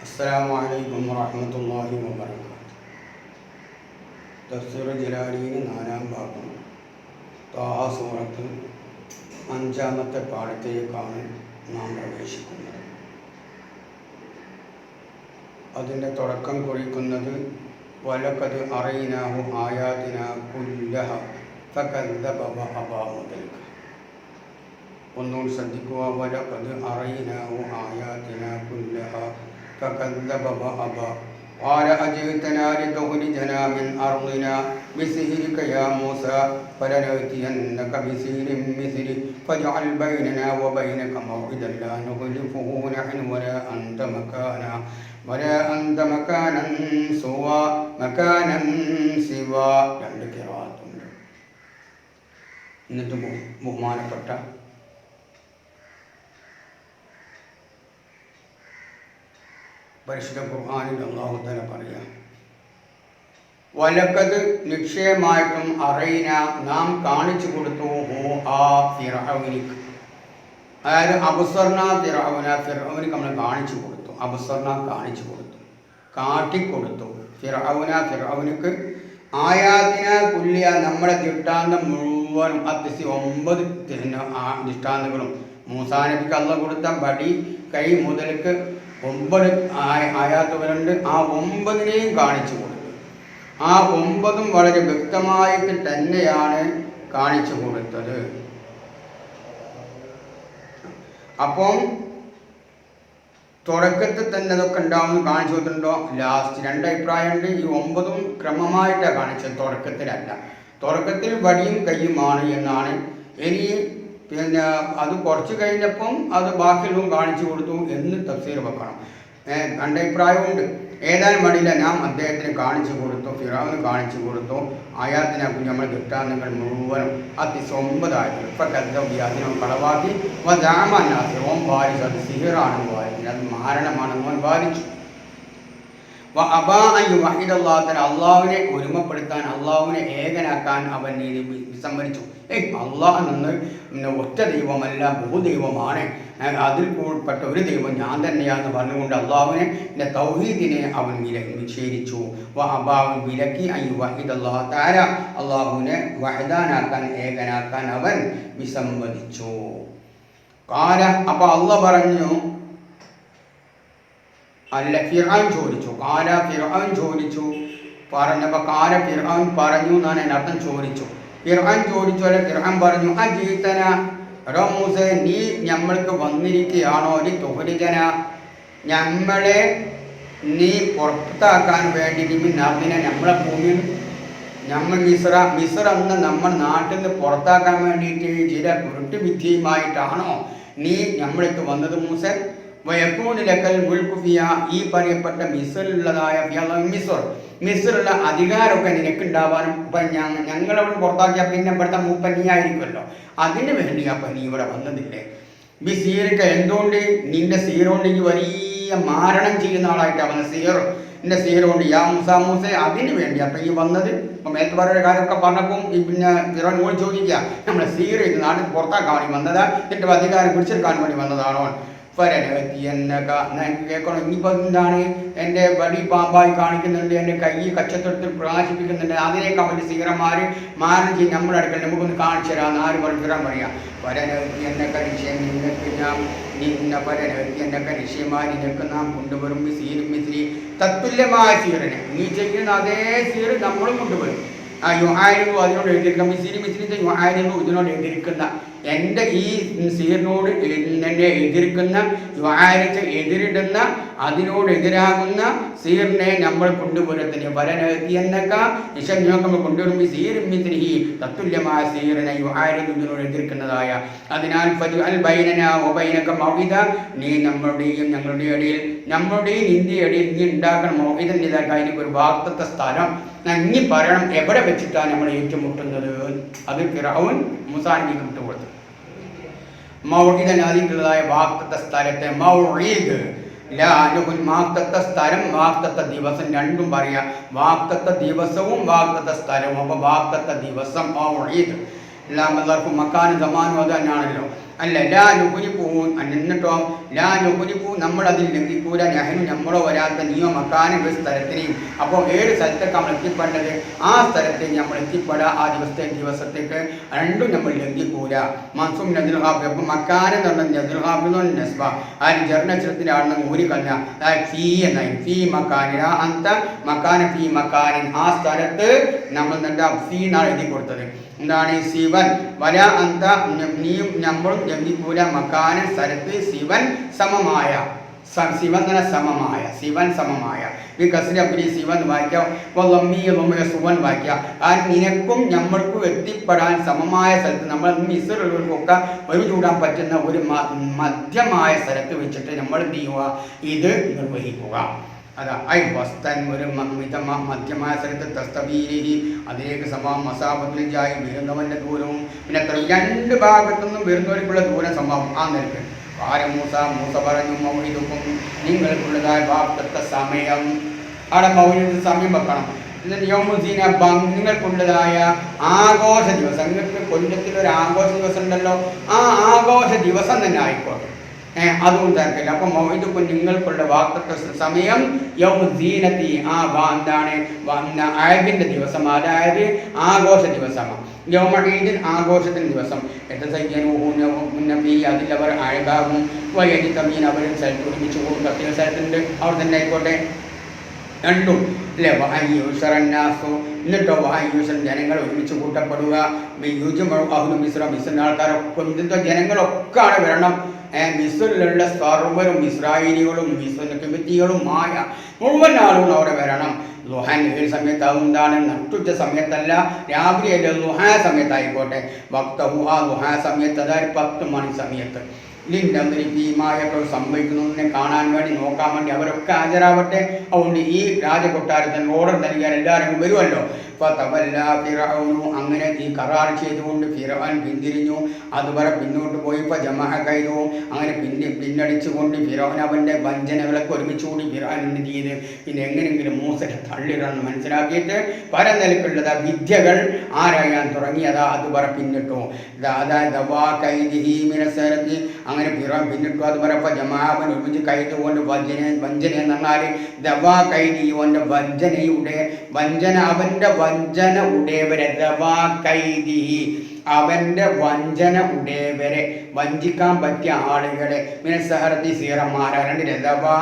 അസ്സലാമു അലൈക്കും വറഹ്മത്തുള്ളാഹി വബറകാതുഹു. തഫ്സീർ ജലാലീൻ നാലാം ഭാഗം ത്വാഹ സൂറത്ത് 5-ാമത്തെ പാഠത്തിലേക്കാണ് നാം പ്രവേശിക്കുന്നത്. അതിൻ്റെ തുടക്കം കുറിക്കുന്നത് വലഖദ് അറൈനാഹു ആയാതിനാ കുല്ലഹ ഫകദ്ദബ വഅബാ മുതൽക്ക്. ഒന്നുകൂടി ശ്രദ്ധിക്കുക. വലഖദ് അറൈനാഹു ആയാതിനാ കുല്ലഹ فكذب وأبى قال أجئتنا لتخرجنا من أرضنا بسحرك يا موسى فلنأتينك بسحر مثله فاجعل بيننا وبينك موعدا لا نخلفه نحن ولا أنت مكانا سوى രണ്ട് ഖിറാഅത്തുണ്ട്. എന്നിട്ട് ബഹുമാനപ്പെട്ട പരിശുദ്ധ ഖുർആനിൽ അല്ലാഹു തആല പറയാം, വലഖദ് നിശ്ചയമായിട്ടും അറൈന നാം കാണിച്ചു കൊടുത്തു ഫിർഔനിക്ക്, അതായത് അബ്സർന ഫിർഔനിക്ക് നമ്മൾ കാണിച്ചു കൊടുത്തു. അബ്സർന കാണിച്ചു കൊടുത്തു, കാട്ടിക്കൊടുത്തു. ഫിർഔനിക്ക് ആയാതിന കുല്ലിയ നമ്മുടെ ദൃഷ്ടാന്തം മുഴുവനും 9 ദൃഷ്ടാന്തങ്ങളും മൂസാ നബിക്ക് അല്ലാഹു കൊടുത്ത വടി കൈ മുതൽക്ക് 9 ആയാത്തുകളുണ്ട്. ആ 9നെയും കാണിച്ചു കൊടുത്തു. ആ 9ഉം വളരെ വ്യക്തമായിട്ട് തന്നെയാണ് കാണിച്ചു കൊടുത്തത്. അപ്പം തുടക്കത്തിൽ തന്നെ അതൊക്കെ ഉണ്ടാവുമെന്ന് കാണിച്ചു കൊടുത്തിട്ടുണ്ടോ? ലാസ്റ്റ് 2 അഭിപ്രായമുണ്ട്. ഈ 9ഉം ക്രമമായിട്ടാണ് കാണിച്ചത്, തുടക്കത്തിലല്ല. തുടക്കത്തിൽ വടിയും കയ്യുമാണ് എന്നാണ്. ഇനി പിന്നെ അത് കുറച്ച് കഴിഞ്ഞപ്പം അത് ബാക്കിയുള്ളതും കാണിച്ചു കൊടുത്തു എന്ന് തഫ്സീർ വെക്കണം. 2 അഭിപ്രായമുണ്ട്. ഏതായാലും വടിയില്ല, നാം അദ്ദേഹത്തിന് കാണിച്ചു കൊടുത്തു, ഫിറൗന് കാണിച്ചു കൊടുത്തു. ആയാത്തിനെ നമ്മൾ ദൃഷ്ടാന്തങ്ങൾ മുഴുവനും 9 ഇപ്പം കദ്ദബി അതിനെ കളവാക്കി ഓം വാരിച്ചു. അത് സിഹിറാണെന്ന് വാരിച്ചു, അത് മാരണമാണെന്ന് അവൻ വാരിച്ചു. അള്ളാഹുവിനെ ഒരുമപ്പെടുത്താൻ, അള്ളാഹുവിനെ ഏകനാക്കാൻ അവൻ വിസമ്മതിച്ചു. അള്ളാഹ് നിന്ന് ഒറ്റ ദൈവമല്ല, ബഹുദൈവമാണ്, അതിൽ കൂടപ്പെട്ട ഒരു ദൈവം ഞാൻ തന്നെയാണെന്ന് പറഞ്ഞുകൊണ്ട് അള്ളാഹുവിനെ തൗഹീദിനെ അവൻ നിഷേധിച്ചു. വിലക്കി അള്ളാഹുവിനെ വഹദാനാക്കാൻ, ഏകനാക്കാൻ അവൻ വിസമ്മതിച്ചു. അപ്പൊ അള്ളാഹ് പറഞ്ഞു, അല്ല ഫിർഔൻ ചോദിച്ചു. ഫിർഔൻ ചോദിച്ചു പറഞ്ഞപ്പോൾ ഫിർഔൻ പറഞ്ഞു എന്നാണ് എൻ്റെ അർത്ഥം. ഫിർഔൻ ചോദിച്ചു, അല്ല ഫിർഔൻ പറഞ്ഞു, അജീതന എടോ മൂസേ, നീ നമ്മൾക്ക് വന്നിരിക്കുകയാണോ? നീ തുഹരിജന, നമ്മളെ നീ പുറത്താക്കാൻ വേണ്ടി നർദിനെ നമ്മളെ ഭൂമിയിൽ നമ്മൾ മിസ്ർ എന്ന നമ്മുടെ നാട്ടിൽ നിന്ന് പുറത്താക്കാൻ വേണ്ടിയിട്ട് ചില കുരുട്ടുവിദ്യയുമായിട്ടാണോ നീ നമ്മൾക്ക് വന്നത് മൂസേ? വയക്കൂനിലക്കൽ മുൽക്കുഫിയ, ഈ പറയപ്പെട്ട മിസ്റിലുള്ളതായ മിസ്റുള്ള അധികാരമൊക്കെ നിനക്കുണ്ടാവാനും ഇപ്പം ഞങ്ങളവിടെ പുറത്താക്കിയാൽ പിന്നെ ഇവിടുത്തെ മൂപ്പൻ നീ ആയിരിക്കുമല്ലോ, അതിന് വേണ്ടി അപ്പം നീ ഇവിടെ വന്നതില്ലേ? സീറൊക്കെ എന്തുകൊണ്ട്? നിന്റെ സീറുകൊണ്ട് ഈ വലിയ മാരണം ചെയ്യുന്ന ആളായിട്ട് അവന് നിന്റെ സീറുകൊണ്ട് യാ മൂസേ, അതിന് വേണ്ടി അപ്പം ഈ വന്നത്. ഇപ്പം മേലത്തെ പറയുന്ന കാര്യമൊക്കെ പറഞ്ഞപ്പം പിന്നെ ഫിറൗൻ ചോദിക്കുക, നമ്മളെ സീർ ഇത് നാട്ടിൽ പുറത്താക്കാൻ വേണ്ടി വന്നതാ, എന്നിട്ട് അധികാരം പിടിച്ചെടുക്കാൻ വേണ്ടി വന്നതാണോ? കേൾക്കണം. ഇനിയിപ്പോൾ എന്താണ്? എൻ്റെ വടി പാമ്പായി കാണിക്കുന്നുണ്ട്, എൻ്റെ കൈ കച്ചത്തൊടുത്തിൽ പ്രകാശിപ്പിക്കുന്നുണ്ട്, അതിനേക്കാൾ വലിയ സീറന്മാർ മാരണം ചെയ്യും നമ്മുടെ അടുക്കൽ, നമുക്കൊന്ന് കാണിച്ചു തരാമെന്ന് ആര് പഠിക്കാൻ പറയാം? എന്നൊക്കെ നിശ്ചയം നിങ്ങൾക്ക് എന്നൊക്കെ നിശ്ചയമായി നിങ്ങൾക്ക് നാം കൊണ്ടുവരും മിസ്രി തത്തുല്യമായ സീറിനെ, നീ ചെയ്യുന്ന അതേ സീർ നമ്മളും കൊണ്ടുവരും. യുഹായിരുന്നു അതിനോട് എഴുതിയിരിക്കുന്ന മിസ്രി യുഹായിരുന്നു ഇതിനോട് എഴുതിയിരിക്കുന്ന എൻ്റെ ഈ സീറിനോട് എന്നെ എതിർക്കുന്ന യുഹാരിച്ച് എതിരിടുന്ന അതിനോട് എതിരാകുന്ന സീറിനെ നമ്മൾ കൊണ്ടുവരത്തിന് വരനെത്തിയെന്നൊക്കെ നമ്മൾ കൊണ്ടുവരും. ഈ സീർ മിസ്രി തത്തുല്യമായ സീറിനെ യുഹാരിന് ഇതിനോട് എതിർക്കുന്നതായ. അതിനാൽ നീ നമ്മുടെയും ഞങ്ങളുടെയും ഇടയിൽ, നമ്മുടെയും ഇന്ത്യയുടെ ഇടയിൽ നീ ഉണ്ടാക്കണം മൗഇദൻ, ഇതാക്കാൻ എനിക്കൊരു വാഗ്ദത്ത സ്ഥലം ഇനി പറയണം, എവിടെ വെച്ചിട്ടാണ് നമ്മൾ ഏറ്റുമുട്ടുന്നത്? അത് ഫിറഔൻ മൂസാ നബിക്ക് വിട്ടുകൊടുത്തു. മൗഇദൻ അതിൻ്റെതായ വാഗ്ദത്ത സ്ഥലത്തെ മൗഇദ് വാഗ്ദത്ത സ്ഥലം, വാഗ്ദത്ത ദിവസം, രണ്ടും പറയാം. വാഗ്ദത്ത ദിവസവും വാഗ്ദത്ത സ്ഥലവും. അപ്പൊ വാഗ്ദത്ത ദിവസം മൗഇദ് മക്കാനും സമാനും അത് തന്നെയാണല്ലോ. അല്ല ലാ നുഹുരിപ്പൂ എന്നിട്ടോ ലാ നുഹുരിപ്പൂ നമ്മളതിൽ ലംഘിക്കൂല നഹനു നമ്മളോ വരാത്ത നീയോ മക്കാനും ഒരു സ്ഥലത്തിനെയും. അപ്പോൾ ഏത് സ്ഥലത്തേക്ക് നമ്മൾ എത്തിപ്പെടേണ്ടത് ആ സ്ഥലത്തേക്ക് നമ്മൾ എത്തിപ്പെടാ ആ ദിവസത്തേക്ക് രണ്ടും നമ്മൾ ലംഘിക്കൂല. മൻസൂം നദുൽ ഹാബ് അപ്പം മക്കാനെന്ന് പറഞ്ഞാൽ നദുൽ ഹാബ് നസ്ബ അതിന് ജർണക്ഷരത്തിലാണെന്ന് ഊരിക്കല്ല ഫീ എന്നായി ഫീ മക്കാനിന അന്ത മക്കാന ഫീ മക്കാനിൻ ആ സ്ഥലത്ത് നമ്മൾ എന്താ ഫീ എന്നാണ് എഴുതി കൊടുത്തത്. എന്താണ് ശിവൻ വല അന്ത നീയും നമ്മളും ലംഘിക്കൂല മക്കാന സ്ഥലത്ത് ശിവൻ സമമായ ശിവൻ തന്നെ സമമായ ശിവൻ സമമായ ഈ കസിനപ്പുരി ശിവൻ വായിക്കാം സുവൻ വായിക്കാം. ആ നിനക്കും നമ്മൾക്കും എത്തിപ്പെടാൻ സമമായ സ്ഥലത്ത് നമ്മൾ മിസ്റുള്ളവർക്കൊക്കെ ഒരു ചൂടാൻ പറ്റുന്ന ഒരു മധ്യമായ സ്ഥലത്ത് വെച്ചിട്ട് നമ്മൾ എന്ത് ചെയ്യുക ഇത് നിർവഹിക്കുക. അതാ ഐ വസ്തൻ ഒരു മധ്യമായ സ്ഥലത്ത് തസ്തബീരി അതിലേക്ക് മസാബത്തിൽ ജായി വരുന്നവൻ്റെ ദൂരവും പിന്നെ എത്ര രണ്ട് ഭാഗത്തുനിന്നും വരുന്നവർക്കുള്ള ദൂരം സമം ആ നിലക്ക് മൂസ പറഞ്ഞു മൗലിദുക്കും നിങ്ങൾക്കുള്ളതായ വാക്തത്വ സമയം അവിടെ മൗലിദ് സമയം വെക്കണം. എന്നിട്ട് യൗമുദ്ദീന നിങ്ങൾക്കുള്ളതായ ആഘോഷ ദിവസം നിങ്ങൾക്ക് കൊല്ലത്തിലൊരു ആഘോഷ ദിവസം ഉണ്ടല്ലോ ആ ആഘോഷ ദിവസം തന്നെ ആയിക്കോട്ടെ അതുകൊണ്ട് തരത്തില്ല. അപ്പം മൗലിദുക്കും നിങ്ങൾക്കുള്ള വാക്തത്വ സമയം യൗമുദ്ദീനത്തി എന്താണ് ആയതിൻ്റെ ദിവസം അതായത് ആഘോഷ ദിവസമാണ്. യൗമഈദിൻ ആഘോഷത്തിന് ദിവസം അതിലവർ അഴകാകും വയലി തമീൻ അവരും സ്ഥലത്ത് ഒരുമിച്ച് പോകും. പ്രത്യേക സ്ഥലത്തുണ്ട് അവർ തന്നെ ആയിക്കോട്ടെ രണ്ടും അല്ലേ. വായുഷറന്നാസു എന്നിട്ടോ വായുഷൻ ജനങ്ങൾ ഒരുമിച്ച് കൂട്ടപ്പെടുക മിസ്രിൻ്റെ ആൾക്കാരൊക്കെ ജനങ്ങളൊക്കെ അവിടെ വരണം. മിസ്രിലുള്ള സർവരും ഇസ്രായേലികളും കിബിത്തികളും മായ മുഴുവൻ ആളുകളും അവിടെ വരണം. ലുഹാൻ ഏത് സമയത്താകും എന്താണ് നട്ടുച്ച സമയത്തല്ല രാവിലെ ലുഹാ സമയത്തായിക്കോട്ടെ ഭക്തഹു ആ ലുഹാ സമയത്ത് അതായത് 10 മണി സമയത്ത് ലിൻഡീമായൊക്കെ സംഭവിക്കുന്നതിനെ കാണാൻ വേണ്ടി നോക്കാൻ വേണ്ടി അവരൊക്കെ ഹാജരാവട്ടെ. അതുകൊണ്ട് ഈ രാജകൊട്ടാരത്തിന് ഓർഡർ നൽകിയാൽ എല്ലാവരും വരുമല്ലോ. അങ്ങനെ ഈ കരാർ ചെയ്തുകൊണ്ട് ഫിറഔൻ പിന്തിരിഞ്ഞു. അതുവരെ പിന്നോട്ട് പോയി ജമഅ കൈതു അങ്ങനെ പിന്നടിച്ചുകൊണ്ട് ഫിറഔൻ അവൻ്റെ വഞ്ചനകളൊക്കെ ഒരുമിച്ചുകൂടി ഫിറഔൻ എന്ത് ചെയ്ത് പിന്നെ എങ്ങനെയെങ്കിലും മൂസയെ തള്ളിടണമെന്ന് മനസ്സിലാക്കിയിട്ട് പല നിലക്കുള്ളത് വിദ്യകൾ ആരായാൻ തുടങ്ങിയതാ അതുവരെ പിന്നിട്ടു. അതായത് അങ്ങനെ ഫിറഔൻ പിന്നിട്ടു. അതുവരെ ജമാഅവൻ ഒരുമിച്ച് കൈതുകൊണ്ട് വഞ്ചന എന്ന് പറഞ്ഞാൽ ദവാ കൈദി ഓൻ്റെ വഞ്ചന അവൻ്റെ വഞ്ചന ഉടയവരെ ദവാ കൈദി അവൻ്റെ വഞ്ചന ഉടയവരെ വഞ്ചിക്കാൻ പറ്റിയ ആളുകളെ മിനസഹറത്തി സീറന്മാരാ രണ്ട് രഥവാ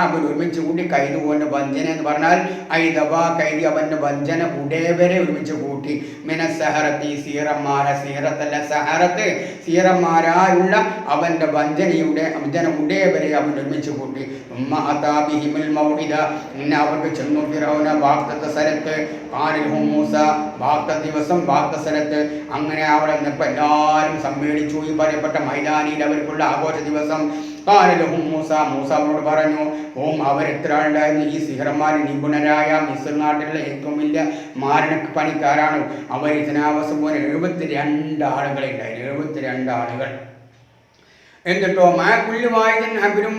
അവൻ ഒരുമിച്ച് കൂട്ടി കൈതുകൊണ്ട് വഞ്ചന എന്ന് പറഞ്ഞാൽ ഐ ദവാ കൈദി അവൻ്റെ വഞ്ചന ഉടയവരെ ഒരുമിച്ച് കൂട്ടി മിനസഹറത്തി സീറന്മാര സീറത്തല്ല സഹറത്ത് സീറന്മാരായുള്ള അവൻ്റെ വഞ്ചന ഉടയവരെ അവൻ ഒരുമിച്ച് കൂട്ടി പിന്നെ അവർക്ക് ചെന്നു ഫിറഔന വാക്തത്വ സ്ഥലത്ത് മൂസ വാക്ത ദിവസം വാക്ത സ്ഥലത്ത് അങ്ങനെ അവിടെ നിന്നപ്പോൾ എല്ലാവരും സമ്മേളിച്ചു. ഈ പറയപ്പെട്ട മൈതാനിയിൽ അവർക്കുള്ള ആഘോഷ ദിവസം മൂസയോട് പറഞ്ഞു അവരെത്ര ആളുണ്ടായിരുന്നു ഈ സിഹർമാർ നിപുണരായ മിസ്ർ നാട്ടിലുള്ള ഏറ്റവും വലിയ പണിക്കാരാണ് അവർ ഇതിനാവസം പോലെ 72 ആളുകളെ ഉണ്ടായിരുന്നു 72 ആളുകൾ. എന്നിട്ടോ മാക്കുള്ളി വായുതൻ അബിനും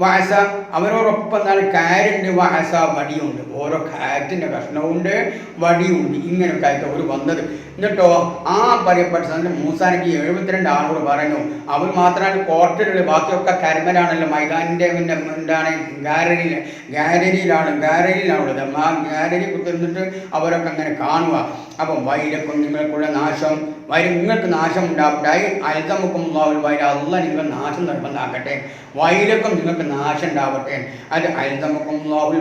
വാസ അവരോടൊപ്പം എന്താണ് കാരുണ്ട് വാസ വടിയുണ്ട് ഓരോ കാറ്റിൻ്റെ കഷ്ണവുണ്ട് വടിയുണ്ട് ഇങ്ങനെയൊക്കെ ആയിട്ട് അവർ വന്നത്. എന്നിട്ടോ ആ പറയപ്പെട്ട മൂസാനക്ക് 72 ആളോട് പറഞ്ഞു. അവർ മാത്രമാണ് കോർട്ടിൽ ബാക്കിയൊക്കെ കരമലാണല്ലോ മൈതാനിൻ്റെ പിന്നെ എന്താണ് ഗാലറിയിലാണുള്ളത്. ആ ഗാലറി കുത്തിരുന്നിട്ട് അവരൊക്കെ അങ്ങനെ കാണുക. അപ്പം വൈലക്കും നിങ്ങൾക്കുള്ള നാശം നിങ്ങൾക്ക് നാശം ഉണ്ടാവട്ടായി അൽതമുക്കും വൈല അല്ല നിങ്ങൾ നാശം നിർബന്ധമാക്കട്ടെ വൈലക്കും നിങ്ങൾക്ക് നാശം ഉണ്ടാവട്ടെ അത് അൽതമുക്കും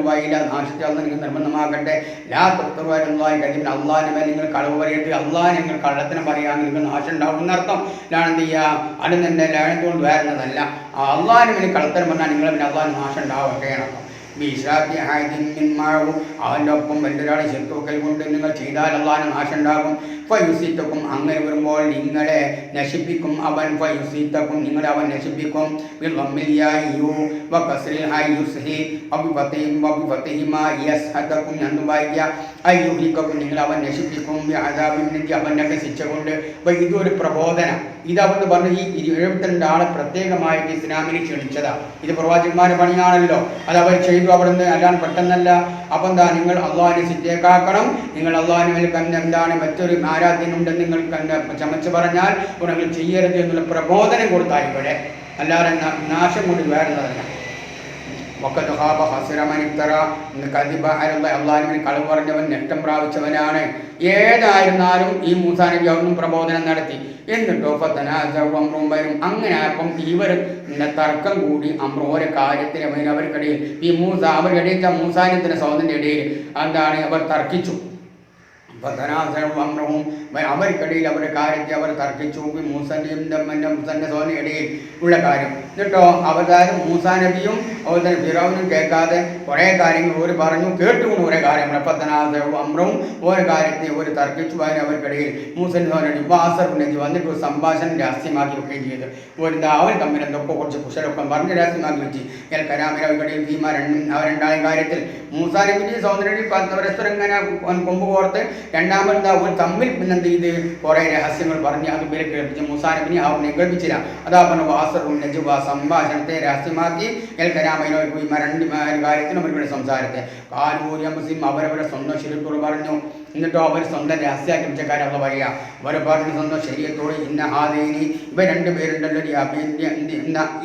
വൈല നാശത്തെ അല്ല നിങ്ങൾ നിർബന്ധമാക്കട്ടെ ലാ തൊട്ടുവാരുന്നതായി കഴിയുമ്പോൾ അള്ളാഹിനെ മേലെ നിങ്ങൾ കളവ് പറയട്ടെ അള്ളാഹ് നിങ്ങൾ കള്ളത്തിന് പറയാൻ നിങ്ങൾക്ക് നാശം ഉണ്ടാവും എന്നർത്ഥം. ലാണെന്ത് ചെയ്യുക അത് തന്നെ ലാഴത്തോണ്ട് വരുന്നതല്ല അള്ളാഹിനെ മേലെ കള്ളത്തരം പറഞ്ഞാൽ നിങ്ങൾ പിന്നെ അള്ളാഹിന് നാശം ഉണ്ടാവട്ടെ എന്നർത്ഥം. അവൻ്റെ ഒപ്പം വലിയൊരാളെ ശത്രുക്കൾ കൊണ്ട് നിങ്ങൾ ചെയ്താൽ അള്ളാഹിന് നാശം ഉണ്ടാകും. ഫയുസീത്തക്കും അങ്ങനെ വരുമ്പോൾ നിങ്ങളെ നശിപ്പിക്കും അവൻ ഫയുസീത്തക്കും നിങ്ങളെ അവൻ നശിപ്പിക്കും. എന്ന് വായിക്കുക അയ്യുഹ്ലിക്കും നിങ്ങൾ അവൻ നശിപ്പിക്കും അദാബിൻ അവനൊക്കെ ശിക്ഷ കൊണ്ട്. അപ്പോൾ ഇതൊരു പ്രബോധനം. ഇതവന്ന് പറഞ്ഞ് ഈ 72 ആളെ പ്രത്യേകമായിട്ട് ഇസ്ലാമിന് ക്ഷണിച്ചതാ. ഇത് പ്രവാചകന്മാരുടെ പണിയാണല്ലോ, അത് അവർ ചെയ്തു അവിടുന്ന്, അല്ലാണ്ട് പെട്ടെന്നല്ല. അപ്പം എന്താ, നിങ്ങൾ അള്ളാഹിനെ ശിക്ഷേക്കാക്കണം, നിങ്ങൾ അള്ളാഹിന് എന്താണ് മറ്റൊരു ആരാധ്യനുണ്ടെന്ന് നിങ്ങൾ ചമച്ച് പറഞ്ഞാൽ നിങ്ങൾ ചെയ്യരുത് എന്നുള്ള പ്രബോധനം കൊടുത്താൽ ഇവിടെ, അല്ലാതെ നാശം കൊണ്ട് വേറുന്നതല്ല. അള്ളാഹുവിന് കളവ് പറഞ്ഞവൻ നഷ്ടം പ്രാപിച്ചവനാണ്. ഏതായിരുന്നാലും ഈ മൂസാ നബി അവിടുന്ന് പ്രബോധനം നടത്തി. എന്നിട്ടോ അമ്രും വരും. അങ്ങനെ അപ്പം ഇവർ തർക്കം കൂടി ഓരോ കാര്യത്തിന് അവർക്കിടയിൽ ഈ അവരിടയിൽ മൂസാനത്തിന് സോദന്റെ ഇടയിൽ എന്താണ് അവർ തർക്കിച്ചു. അമ്രവും അവർക്കിടയിൽ അവരുടെ കാര്യത്തെ അവർ തർക്കിച്ചു. മൂസന്റെയും മൂസന്റെ സോദന്റെ ഇടയിൽ ഉള്ള കാര്യം. എന്നിട്ടോ അവതാരം മൂസാ നബിയും അതുപോലെ തന്നെ ഫിറൗനും കേൾക്കാതെ കുറേ കാര്യങ്ങൾ ഒരു പറഞ്ഞു, കേട്ടുകൊണ്ട് കുറേ കാര്യങ്ങൾ അമ്രവും ഓരോ കാര്യത്തെ ഒരു തർക്കിച്ചു. അതിന് അവർക്കിടയിൽ മൂസന്റെ സോദനടി വാസറിനെത്തി വന്നിട്ട് ഒരു സംഭാഷണം രഹസ്യമാക്കി വെക്കുകയും ചെയ്ത് അവർ തമ്മിൽ എന്തൊക്കെ കുറച്ച് കുശലൊക്കെ പറഞ്ഞ് രഹസ്യമാക്കി വെച്ച്. കരാമിൽ അവർക്കിടയിൽ രണ്ടാം കാര്യത്തിൽ മൂസാ നബിന്റെയും സോദനടി പരസ്പരം ഇങ്ങനെ കൊമ്പ് കോർത്ത് രണ്ടാമത് അവർ തമ്മിൽ പിന്നെന്ത് ചെയ്ത് കുറേ രഹസ്യങ്ങൾ പറഞ്ഞ് അത് പേര് കേൾപ്പിച്ച് മൂസാ നബിനെ അവനെ കേൾപ്പിച്ചില്ല. അതാ പറഞ്ഞ വാസറും നജുബ സംഭാഷണത്തെ രഹസ്യമാക്കി കരാമയിലോ രണ്ട് കാര്യത്തിനും അവരുടെ സംസാരത്തെ കാലൂരി മുസ്ലിം അവരവരെ സ്വന്തം ശരീരത്തോട് പറഞ്ഞു. എന്നിട്ടോ അവർ സ്വന്തം രഹസ്യാക്കി കാര്യം അവ പറയുക. അവർ പറഞ്ഞ സ്വന്തം ശരീരത്തോട് ഇന്ന ഹാദൈനി ഇവ രണ്ടുപേരുണ്ടല്ലോ,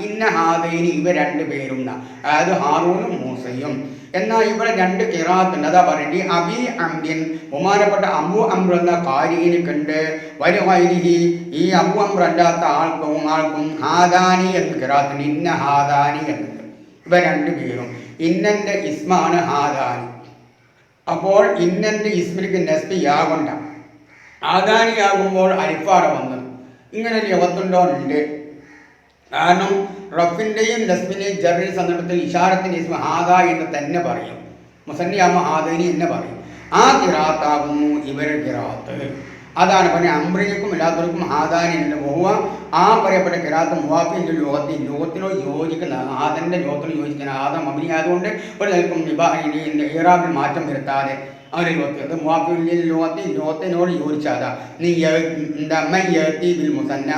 ഇന്ന ഹാദൈനി ഇവ രണ്ടുപേരും, അതായത് ഹാറൂനും മൂസയും. എന്നാൽ ഇവിടെ രണ്ട് കിറാത്തുണ്ട്. അതാ പറയേണ്ടി അബി അംബിൻ ബഹുമാനപ്പെട്ട അബു അംർ എന്ന കാരിയിനിക്കുണ്ട്. വലുഹൈരിഹി ഈ അബു അംർ അല്ലാത്ത ആൾക്കും ഹാദാനി എന്ന് കിറാത്തുണ്ട്. ഇന്ന ഹാദാനി എന്നുണ്ട്. ഇവ രണ്ടുപേരും ഇന്നന്റെ ഇസ്മാണ് ഹാദാനി. അപ്പോൾ ഇന്നന്റെ ഇസ്മിലേക്ക് നെസ്ബി യാകൊണ്ട ആദാനിയാകുമ്പോൾ അരിഫാറ വന്നത്. ഇങ്ങനെ യവത്തുണ്ടോ? ഉണ്ട്. കാരണം റഫിൻ്റെയും നസ്ബിൻ്റെയും ജറി സന്ദർഭത്തിൽ ഇഷാറത്തിൻ്റെ ഇസ്മ ഹാദ എന്ന് തന്നെ പറയും. മുസന്നിയാമ ഹാദനി എന്ന് പറയും. ആ കിറാത്താകുന്നു ഇവരുടെ കിറാത്ത്. അതാണ് പറഞ്ഞ അമ്രിക്കും എല്ലാത്തവർക്കും ഹാദാനി എന്ന് പോവുക. ആ പറയപ്പെട്ട കിറാത്ത് മുവാഫിൻ്റെ ലോകത്തിനോട് യോജിക്കുന്ന ആദൻ്റെ ലോകത്തിനോട് യോജിക്കുന്ന ആദം അഭിനി ആയതുകൊണ്ട് ഒരു നിൽക്കും ഇറാബിൽ മാറ്റം വരുത്താതെ അവരെ ലോകത്ത് മുവാഫിൻ്റെ ലോകത്തിനോട് യോജിച്ചാതാ. നീ ബിൽ മുസന്ന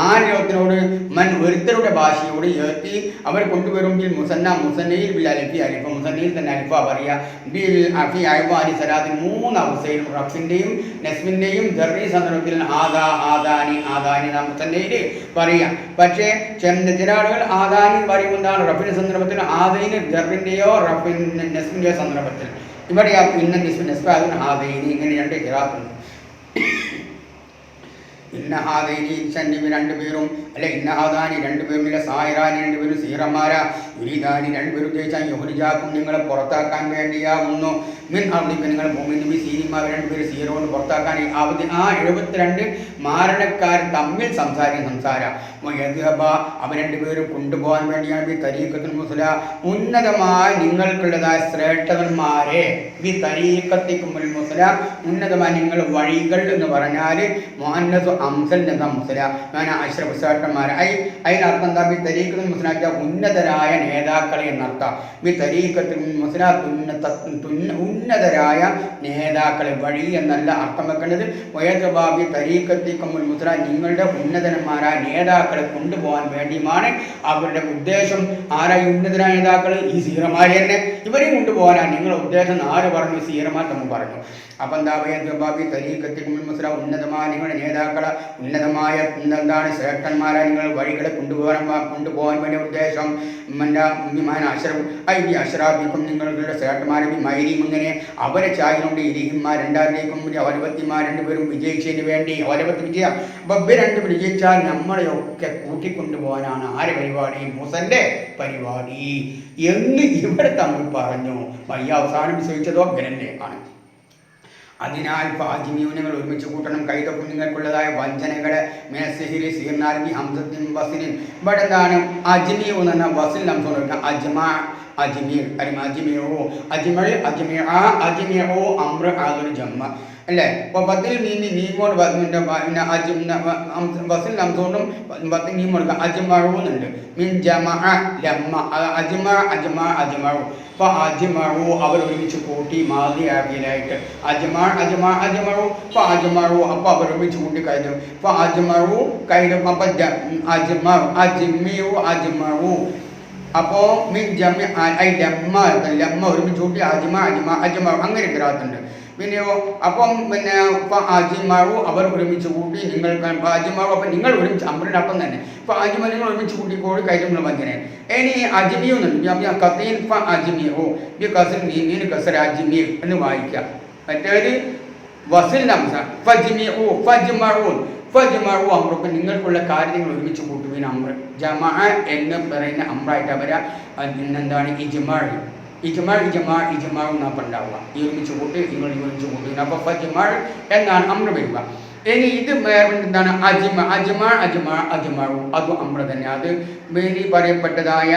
ആ ലോകത്തിനോട് മൻ ഒരുത്തരുടെ ഭാഷയോട് ഏത്തി അവർ കൊണ്ടുവരും. ബിൽ മുസന്ന മുസന്നയിൽ ബിൽ അലിഫി അലിഫ മുസന്നയിൽ തന്നെ അലിഫ പറയുക. ബിൽ അഫി അയ്വാനി സലാത്തിൽ 3 അവസ്ഥയിലും റഫിൻ്റെയും നസ്മിൻ്റെയും ജറി സന്ദർഭത്തിൽ ആദാനി നാം മുസന്നയിൽ പറയുക. പക്ഷേ ചില ആളുകൾ ആദാനി പറയുന്നതാണ് റഫിൻ്റെ സന്ദർഭത്തിൽ ആദൈന് ജറിൻ്റെയോ റഫിൻ നസ്മിൻ്റെയോ സന്ദർഭത്തിൽ. ഇവിടെ ഇന്ന നിസ്ബ് നെസ്ബാദിന് ഹാദൈനി ഇങ്ങനെ രണ്ട് കിറാത്തുണ്ട്. ഇന്ന ഹാദൈനി സന്നിബ് രണ്ടുപേരും അല്ലെ ഇന്ന ഹാദാനി രണ്ടുപേരും ഇല്ല സായിറാനി രണ്ടുപേരും സീറന്മാരാ യുരീദാനി രണ്ടുപേരും ഉദ്ദേശിച്ചാൽ യഹുരിജാക്കും നിങ്ങളെ പുറത്താക്കാൻ വേണ്ടിയാകുന്നു. മിൻ അർദിക്ക് നിങ്ങൾ ഭൂമി നബി സീരിമാർ രണ്ടുപേരും സീറോന്ന് പുറത്താക്കാൻ ആ 72 മാരണക്കാർ തമ്മിൽ സംസാരം അവർ രണ്ടുപേരും കൊണ്ടുപോകാൻ വേണ്ടിയാണ് ബി തരീഖത്തുൽ മുസ്ല ഉന്നതമായ നിങ്ങൾക്കുള്ളതായ ശ്രേഷ്ഠന്മാരെ ബി തരീഖത്തിക്കുൽ മുസ്ല ഉന്നതമായ നിങ്ങൾ വഴികൾ എന്ന് പറഞ്ഞാൽ മുഹന്നസ് അംസൽ എന്ന മുസ്ല അഷ്റഫ് ശ്രേഷ്ഠന്മാരെ അതിനർത്ഥം എന്താ? ബി തരീഖത്തുൽ മുസ്ല ഉന്നതരായ നേതാക്കളെ എന്നർത്ഥം. ബി തരീഖത്തുൽ മുസ്ല ഉന്നതരായ നേതാക്കളെ വഴി എന്നല്ല അർത്ഥം വെക്കേണ്ടത്. വയദ്ബാബി തരീഖത്തിക്കുൽ മുസ്ല നിങ്ങളുടെ ഉന്നതന്മാരായ നേതാക്കളെ കൊണ്ടുപോകാൻ വേണ്ടിയുമാണ് അവരുടെ ഉദ്ദേശം. ആരായി ഉന്നതരായ നേതാക്കൾ? ഈ സീറമാരെ തന്നെ. ഇവരെയും കൊണ്ടുപോകാനാണ് നിങ്ങളുടെ ഉദ്ദേശം. ആര് പറഞ്ഞു? സീറമാർ തമ്മിൽ പറഞ്ഞു. അപ്പം എന്താ വയദ്ബാബി തരീഖത്തിക്കുൽ മുസ്ല ഉന്നതമായ നിങ്ങളുടെ നേതാക്കളെ ഉന്നതമായ എന്താണ് ശ്രേഷ്ഠന്മാരായ നിങ്ങൾ വഴികളെ കൊണ്ടുപോകാൻ വേണ്ടിയ ഉദ്ദേശം. അഷ്റാബിക്കും നിങ്ങളുടെ ശ്രേഷ്ഠന്മാരെ മൈരിയും ഇങ്ങനെ അവരെ ചായനുണ്ട് ഇരിഹിന്മാർ രണ്ടാരിലേക്കും അവരവത്തിമാർ രണ്ടുപേരും വിജയിച്ചതിന് വേണ്ടി അവരവത്തി വിജയം. അപ്പം രണ്ടും വിജയിച്ചാൽ നമ്മളെയൊക്കെ കൂട്ടിക്കൊണ്ടുപോകാനാണ് ആരെ പരിപാടി? മൂസന്റെ പരിപാടി എന്ന് ഇവർ തമ്മിൽ പറഞ്ഞു. അവസാനം വിശ്വസിച്ചതോ ഗരന്റെ ആണ്. അതിനാൽ അജ്മീനുകൾ ഒരുമിച്ച് കൂട്ടണം. കൈതക്കും നിങ്ങൾക്കുള്ളതായ വഞ്ചനകളെ മേസിഹിരി സീർനാർബി ഹംസത്തിൻ വസിലിൻ. ഇവിടെ എന്താണ് അജ്മീവ് എന്ന് പറഞ്ഞാൽ വസിൽ ഹംസ കൊടുക്കുക. അജ്മീർ അജ്മീറോ അജ്മൽ അജ്മീ അജ്മീറോ അമ്ര ആദുൽ ജമ്മ അല്ലേ? അപ്പോൾ പത്തിൽ നീമോട് പിന്നെ ബസ്സിൽ അംസോണ്ടും പത്തിൽ നീമ കൊടുക്കുക. അജ്മഴുന്നുണ്ട്. മിൻ ജമഅ ലമ്മ അജ്മഉ. അപ്പോൾ അജ്മഉ അവർ ഒരുമിച്ച് കൂട്ടി മാദി ആക്കിയതായിട്ട് അജ്മഉ. അപ്പോൾ അജ്മഉ അപ്പോൾ അവർ ഒരുമിച്ച് കൂട്ടി കഴിഞ്ഞു. അപ്പോൾ അജ്മഉ കഴിഞ്ഞു. അപ്പോൾ അജ്മഉ അപ്പോൾ മിൻ ജമി ലമ്മ ഒരുമിച്ച് കൂട്ടി അജ്മഉ അങ്ങനെ ഖിറാഅത്തുണ്ട്. പിന്നെയോ അപ്പം പിന്നെ അജിമാവു അവർ ഒരുമിച്ച് കൂട്ടി നിങ്ങൾ അജിമാവു അപ്പം നിങ്ങൾ ഒരുമിച്ച് അമ്രിനപ്പം തന്നെ ഇപ്പം അജിമ നിങ്ങൾ ഒരുമിച്ച് കൂട്ടിക്കോടി കയറ്റുമ്പോൾ മഞ്ചനെ ഇനി അജ്മിയു എന്നുണ്ട്. കത്തീൻ അജ്മിയോ ഈ കസർ നീന് കസർ അജ്മിയു എന്ന് വായിക്കാം. മറ്റേത് വസിൽ അംസ ഫജ്മഉ അമ്രൊക്കെ നിങ്ങൾക്കുള്ള കാര്യങ്ങൾ ഒരുമിച്ച് കൂട്ടുവിൻ അമ്ര ജമാ എന്ന് പറയുന്ന അമ്രായിട്ട് അവരെ എന്താണ് ഇജ്മാഴ് എന്നാണ് ഉണ്ടാവുക. ഈ ഒരുമിച്ച് കൂട്ടി നിങ്ങൾ ഒരുമിച്ച് കൂട്ടി അപ്പോൾ ഫജ്മഅ് എന്നാണ് അമ്ര വരിക. ഇനി ഇത് എന്താണ് അജ്മഉ അതും അമ്ര തന്നെ. അത് വേണ്ടി പറയപ്പെട്ടതായ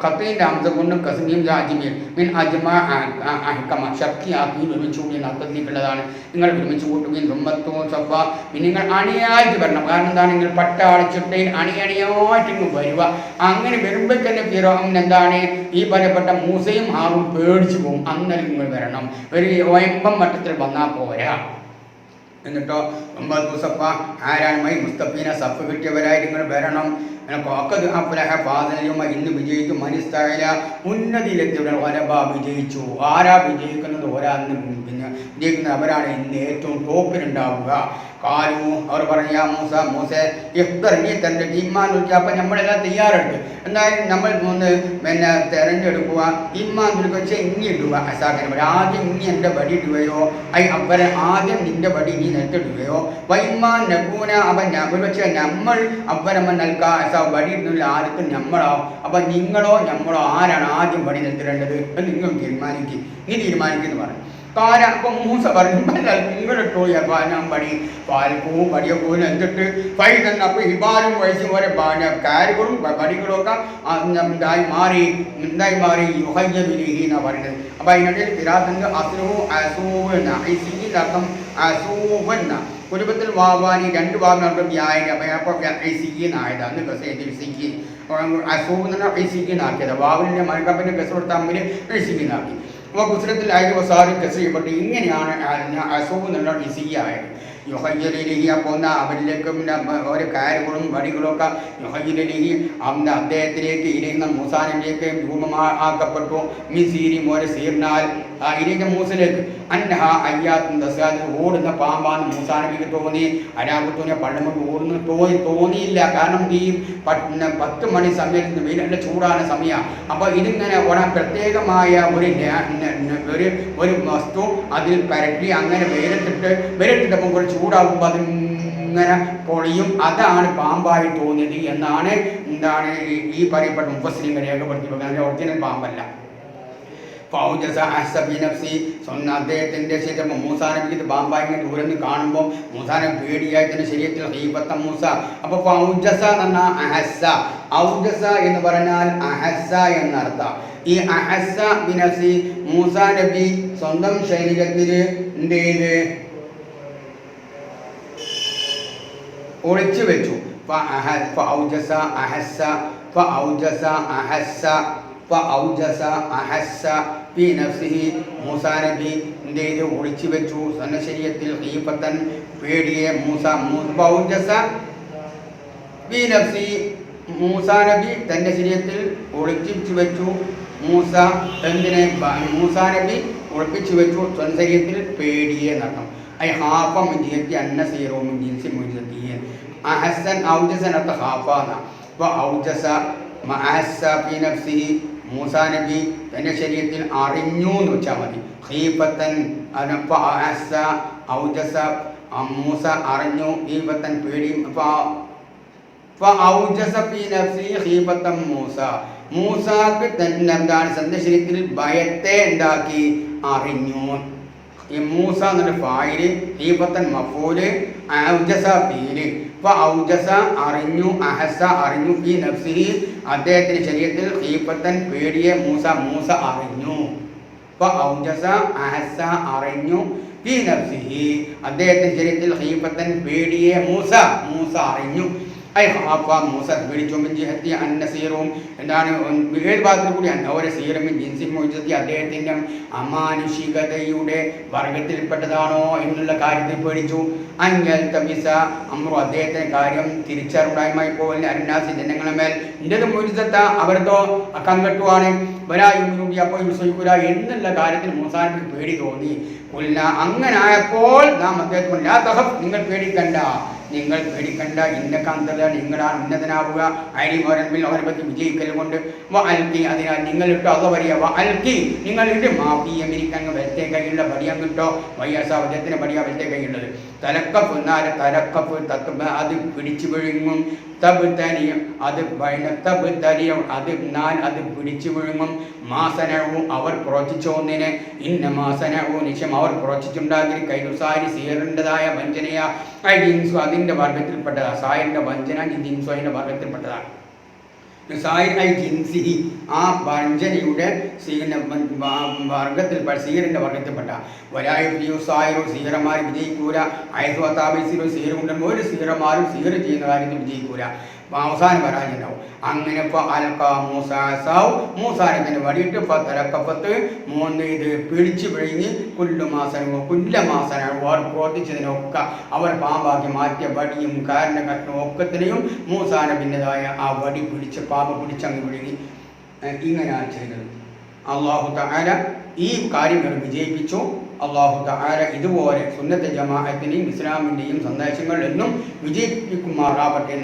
ഖത്തീൻ്റെ അംസ കൊണ്ടും കസ്മീം അജ്മീർ മീൻ അഹ്കമ ശക്തിയാക്കി ഒരുമിച്ച് കൂടി അർത്ഥത്തിലേക്കുള്ളതാണ്. നിങ്ങൾ ഒരുമിച്ച് കൂട്ടുകയും സുമ്മത്തോ സഫ നിങ്ങൾ അണിയായിട്ട് വരണം. കാരണം എന്താണ് നിങ്ങൾ പട്ടാളിച്ചിട്ടയിൽ അണിയായിട്ട് ഇങ്ങ് വരിക. അങ്ങനെ വരുമ്പോൾ തന്നെ ഫിറഔൻ എന്താണ് ഈ പറയപ്പെട്ട മൂസയും ഹാറൂൻ പേടിച്ചു പോകും. അന്നേരം നിങ്ങൾ വരണം. ഒരു ഒയമ്പം മട്ടത്തിൽ വന്നാൽ പോരാ. എന്നിട്ടോ 9 ദിവസപ്പ ആരാനുമായി മുസ്തഫീന സഫ് കിട്ടിയവരായി നിങ്ങൾ വരണം. ഇന്ന് വിജയിച്ചു. മനസ്സിലായില്ല ഉന്നതിയിലെത്തിയുടെ ഒരബ വിജയിച്ചു. ആരാ വിജയിക്കുന്നത്? ഒരാന്ന് പിന്നെ വിജയിക്കുന്നത് അവരാണ് ഇന്ന് ഏറ്റവും ടോപ്പിലുണ്ടാവുക. കാലു അവർ പറഞ്ഞ മൂസേ ഇഫ്തർ നീ തൻ്റെ ഇമ്മാൻ വിളിക്കുക. അപ്പം നമ്മളെല്ലാം തയ്യാറെടുത്ത് എന്തായാലും നമ്മൾ ഒന്ന് പിന്നെ തിരഞ്ഞെടുക്കുക. ഇമ്മാൻ വിളിക്കുക വെച്ചാൽ ഇങ്ങി ഇടുക. അസാഖന ആദ്യം ഇനി എൻ്റെ വടി ഇടുകയോ അവരെ ആദ്യം നിൻ്റെ വടി നീ നെറ്റിടുകയോ വൈമാൻ നബൂന അവൻ വെച്ചാൽ നമ്മൾ അവരമ്മ നൽകാ വടി ഇടുന്നില്ല ആർക്കും നമ്മളാവും. അപ്പം നിങ്ങളോ നമ്മളോ ആരാണ് ആദ്യം വടി നെത്തിടേണ്ടത് എന്ന് നിങ്ങൾ തീരുമാനിക്കും. നീ തീരുമാനിക്കുന്നു പറഞ്ഞു. അപ്പം മൂസ പറഞ്ഞു നിങ്ങളിട്ടോ ഞാൻ പടി പാൽപ്പൂവും വടിയപ്പൂവിനും എന്നിട്ട് ഫൈ തന്നെ. അപ്പോൾ ഹിബാലും വയസ്സും വരെ കാര്യങ്ങളും വടികളൊക്കെ ഇതായി മാറി യുഹയ്യബിലിഹി എന്നാണ് പറയുന്നത്. അപ്പോൾ അതിനിടയിൽ തിരാത്തിൻ്റെ അസൂവ് എന്ന അർത്ഥം അസൂവ് എന്ന കുടുംബത്തിൽ വാവാനി 2 വാവിനർത്ഥം വ്യായന. അപ്പോൾ ഐസിന്നായത് അന്ന് കസേക്ക് അസൂവ് എന്ന് പറഞ്ഞാൽ ഐസിന്നാക്കിയത്. വാവിൻ്റെ മലക്കപ്പിൻ്റെ കസോട് തമ്മിൽ ഐസിന്നാക്കി. അപ്പോൾ ഗുസ്രത്തിൽ ആയത് സാറി കസ് ചെയ്യപ്പെട്ട് ഇങ്ങനെയാണ് അസൂവ് എന്നുള്ള ഇസിയായത്. യുഹയ്യലിഹി അപ്പോൾ അവരിലേക്ക് ഓരോ കാര്യങ്ങളും വടികളൊക്കെ യുഹയ്യലിഹി അദ്ദേഹത്തിലേക്ക് ഇരിക്കുന്ന മൂസാനിലേക്ക് രൂപമാക്കപ്പെട്ടു. മിസീരി മോരെ സീർനാൽ ഇരിക്കുന്ന മൂസിലേക്ക് അന്നഹ അയ്യാത്തും ദസാദിൽ ഓടുന്ന പാമ്പാന്ന് മൂസാനബിക്ക് തോന്നി. അരാപത്തൂനെ പള്ളുമ്പോൾ തോന്നിയില്ല. കാരണം ഈ 10 മണി സമയത്ത് വെയിലുള്ള ചൂടാണ് സമയം. അപ്പോൾ ഇതിങ്ങനെ പ്രത്യേകമായ ഒരു വസ്തു അതിൽ പരട്ടി അങ്ങനെ വെയിലത്തിട്ടപ്പോൾ കുറച്ച് ചൂടാകുമ്പോൾ അതിങ്ങനെ പൊളിയും. അതാണ് പാമ്പായി തോന്നിയത് എന്നാണ് എന്താണ് ഈ പറയപ്പെട്ട മുഫസ്സിരിങ്ങൾ രേഖപ്പെടുത്തി വെക്കുന്നത്. അതിൻ്റെ ഒറിജിനൽ പാമ്പല്ല. സ്വന്തം അദ്ദേഹത്തിൻ്റെ ശരീരം മൂസാനബിക്ക് ഇത് പാമ്പായിങ്ങനെ ദൂരം നിന്ന് കാണുമ്പോൾ മൂസാനെ പേടിയായതിൻ്റെ ശരീരത്തിൽ ഹീബത്ത മൂസ. അപ്പോൾ ഫൗജസ എന്ന് പറഞ്ഞാൽ അഹസ്സ. ഔജസ എന്ന് പറഞ്ഞാൽ അഹസ്സ എന്നർത്ഥം. ഈ അഹസ്സ ബിനഫ്സി മൂസാ നബി സ്വന്തം ശരീരത്തിൽ എന്ത് ചെയ്ത് ഒളിച്ചു വെച്ചു. മൂസാ നബി എന്ത് ചെയ്ത് ഒളിച്ചു വെച്ചു സ്വന്തം ശരീരത്തിൽ ഹീഫത്തൻ പേടിയെ. മൂസാ നബി തൻ്റെ ശരീരത്തിൽ ഒളിച്ചു വെച്ചു. മൂസാ നബി ഒളിപ്പിച്ചു വെച്ചു സ്വന്തം ശരീരത്തിൽ പേടിയെ നടന്നു. ഹാഫ മുജിയത്തി അന്ന സീറോ മുജിൻസി മുജിയത്തിയെ അഹസൻ ഔജസൻ അർത്ഥ ഹാഫാന്ന. അപ്പോൾ ഔജസ മഅഹസ്സ ഫീ നഫ്സിഹി മൂസാ നബി തൻ്റെ ശരീരത്തിൽ അറിഞ്ഞു എന്ന് വെച്ചാൽ മതി. ഖീഫത്തൻ അഹസ്സ ഔജസ മൂസ അറിഞ്ഞു. ഖീഫത്തൻ പേടിയും. ഔജസ ഫീ നഫ്സിഹി ഖീഫത്തൻ മൂസ. മൂസാക്ക് തന്നെ എന്താണ് സ്വന്തം ശരീരത്തിൽ ഭയത്തെ ഉണ്ടാക്കി അറിഞ്ഞു. ഈ മൂസ എന്നൊരു ഫായില് ഹീബത്തൻ മഫൂല് ഔജസ ഫീല്. ഔജസ അറിഞ്ഞു. അഹസ അറിഞ്ഞു. ഫീ നഫ്സിഹി അദ്ദേഹത്തിന്റെ ശരീരത്തിൽ ഹീബത്തൻ പേടിയെ മൂസ അറിഞ്ഞു. ഔജസ അഹസ അറിഞ്ഞു. ഫീ നഫ്സിഹി അദ്ദേഹത്തിന്റെ ശരീരത്തിൽ ഖീഫത്തൻ പേടിയെ മൂസ അറിഞ്ഞു. മൂസ പേടിച്ചു. ജിഹത്തി അന്നസീറും എന്താണ് ഏത് ഭാഗത്തിൽ കൂടി ഓരോ സീറമിൻ ജിൻസി മോചത്തി അദ്ദേഹത്തിൻ്റെ അമാനുഷികതയുടെ വർഗത്തിൽപ്പെട്ടതാണോ എന്നുള്ള കാര്യത്തിൽ പേടിച്ചു. അഞ്ഞൽ തമിസ അമ്രു അദ്ദേഹത്തിന്റെ കാര്യം തിരിച്ചറിവുണ്ടായ്മായി പോലെ അരുണാസി ജനങ്ങളെ മേൽ ഇന്റത് മുരിസത്ത അവരതോ കങ്കട്ടുവാണ് വരായുമിനുടി അപ്പോൾ വിശ്വസിക്കൂല എന്നുള്ള കാര്യത്തിൽ മൂസാനബിക്ക് പേടി തോന്നി. അങ്ങനെ ആയപ്പോൾ നാം അദ്ദേഹത്തിന് നിങ്ങൾ പേടിക്കണ്ട, ഇന്നക്കാന്തല നിങ്ങളാണ് ഉന്നതനാവുക. അരിമോരൻപിൽ അവരെ പറ്റി വിജയിക്കൽ കൊണ്ട് അൽക്കി അതിനാൽ നിങ്ങളിട്ടോ അത് പറയുക അൽക്കി നിങ്ങളിട്ട് മാഫിയമിരിക്കാൻ വലത്തെ കൈയുള്ള പടിയാൻ കിട്ടോ വയ്യാസ അദ്ദേഹത്തിന് പടിയാ വലത്തെ കൈയുള്ളത്. തലക്കപ്പ് എന്നാല് തലക്കപ്പ് തത്വ അത് പിടിച്ചു വിഴുങ്ങും. തബ് തനിയും അത് തബ് തനിയും അത് എന്നാൽ അത് പിടിച്ചു വിഴുങ്ങും. മാസനവും അവർ പ്രവർത്തിച്ചോന്നിനെ ഇന്ന മാസനവും നിശ്ചയം അവർ പ്രവർത്തിച്ചുണ്ടാക്കി കൈസാരി സീറിൻ്റെതായ വഞ്ചനയ ജിൻസു അതിൻ്റെ വർഗത്തിൽപ്പെട്ടതാണ്. സായറിൻ്റെ വഞ്ചന ജിൻസു അതിൻ്റെ വർഗത്തിൽപ്പെട്ടതാണ്. ജിൻസി ആ വഞ്ചനയുടെ സീറിൻ്റെ വർഗത്തിൽപ്പെട്ട വരായു സായറോ സീറന്മാർ വിജയിക്കൂല. അയസ്വത്താബിസിലോ സീറ് കൊണ്ടും ഒരു സീറന്മാരും സീറ് ചെയ്യുന്ന കാര്യത്തിൽ വിജയിക്കൂല. അവസാനം വരാനുണ്ടാവും. അങ്ങനെ മൂസാനത്തിന് വടിയിട്ട് തലക്കപ്പത്ത് ഇത് പിടിച്ചു പിഴിഞ്ഞ് കുല്ലമാസനവും അവർ പ്രവർത്തിച്ചതിനൊക്കെ അവർ പാമ്പാക്കി മാറ്റിയ വടിയും കാരണഘട്ടവും ഒക്കത്തിനെയും മൂസാനബിൻ്റെതായ ആ വടി പിടിച്ച് പാമ്പ് പിടിച്ചങ്ങ് വിഴുങ്ങി. ഇങ്ങനെയാണ് ചെയ്തത്. അല്ലാഹു തആല ഈ കാര്യങ്ങൾ വിജയിപ്പിച്ചു. അല്ലാഹു തആല ഇതുപോലെ സുന്നത്ത് ജമാഅത്തിനെയും ഇസ്ലാമിൻ്റെയും സന്ദേശങ്ങൾ എന്നും വിജയിപ്പിക്കുമാറാവട്ടെ.